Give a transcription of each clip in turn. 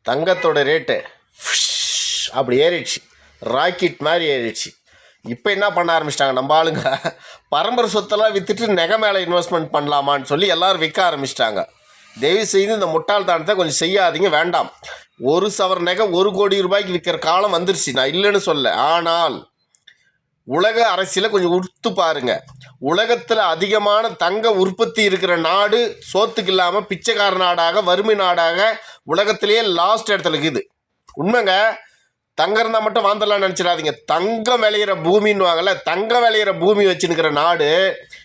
தங்கத்தோட ரேட்டு அப்படி ஏறிடுச்சு, ராக்கெட் மாதிரி ஏறிடுச்சு. இப்போ என்ன பண்ண ஆரம்பிச்சிட்டாங்க நம்ம ஆளுங்க, பரம்பரை சொத்தெல்லாம் விற்றுட்டு நகை மேலே இன்வெஸ்ட்மெண்ட் பண்ணலாமான்னு சொல்லி எல்லோரும் விற்க ஆரம்பிச்சிட்டாங்க. தயவு செய்து இந்த முட்டாள்தனத்தை கொஞ்சம் செய்யாதீங்க, வேண்டாம். ஒரு சவர நகை 1 கோடி ரூபாய்க்கு விற்கிற காலம் வந்துருச்சு, நான் இல்லைன்னு சொல்ல. ஆனால் உலக அரசியலை கொஞ்சம் உடுத்து பாருங்க. உலகத்தில் அதிகமான தங்க உற்பத்தி இருக்கிற நாடு சோத்துக்கு இல்லாமல் பிச்சைக்கார நாடாக, வறுமை நாடாக உலகத்திலேயே லாஸ்ட் இடத்துல இருக்குது. உண்மைங்க. தங்கம் இருந்தால் மட்டும் வாழ்ந்துடலாம்னு நினச்சிடாதீங்க. தங்கம் விளையிற பூமின்னு வாங்கல, தங்கம் விளையிற பூமி வச்சுருக்கிற நாடு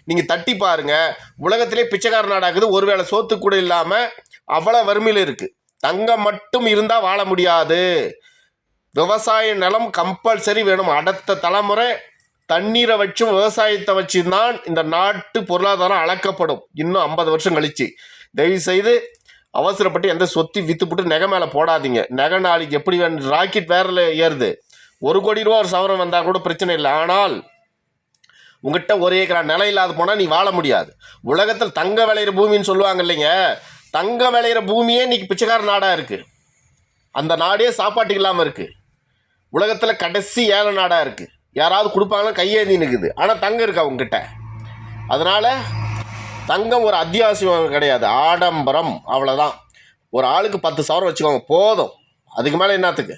நீங்கள் தட்டி பாருங்கள். உலகத்திலே பிச்சைக்கார நாடாகுது, ஒருவேளை சோத்து கூட இல்லாமல் அவ்வளோ வறுமையில் இருக்குது. தங்கம் மட்டும் இருந்தால் வாழ முடியாது. விவசாய நிலம் கம்பல்சரி வேணும். அடுத்த தலைமுறை தண்ணீரை வச்சும் விவசாயத்தை வச்சு தான் இந்த நாட்டு பொருளாதாரம் அளக்கப்படும். இன்னும் 50 வருஷம் கழிச்சு. தயவுசெய்து அவசரப்பட்டு எந்த சொத்தி விற்றுப்பட்டு நகை மேலே போடாதீங்க. நகை நாளைக்கு எப்படி ராக்கெட் வேரில் ஏறுது. 1 கோடி ரூபா ஒரு சவரம் வந்தால் கூட பிரச்சனை இல்லை. ஆனால் உங்கள்கிட்ட 1 ஏக்கரா நிலம் இல்லாத போனால் நீ வாழ முடியாது. உலகத்தில் தங்க விளையிற பூமின்னு சொல்லுவாங்க இல்லைங்க, தங்க விளையிற பூமியே இன்றைக்கி பிச்சைக்கார நாடாக இருக்குது. அந்த நாடே சாப்பாட்டுக்கு இல்லாமல் இருக்குது. உலகத்தில் கடைசி ஏழை நாடாக இருக்குது. யாராவது கொடுப்பாங்கன்னா கையேந்தி நிற்குது. ஆனால் தங்கம் இருக்கு அவங்ககிட்ட. அதனால் தங்கம் ஒரு அத்தியாவசியம் கிடையாது, ஆடம்பரம், அவ்வளோதான். ஒரு ஆளுக்கு 10 சவரம் வச்சுக்கோங்க போதும். அதுக்கு மேலே என்னத்துக்கு?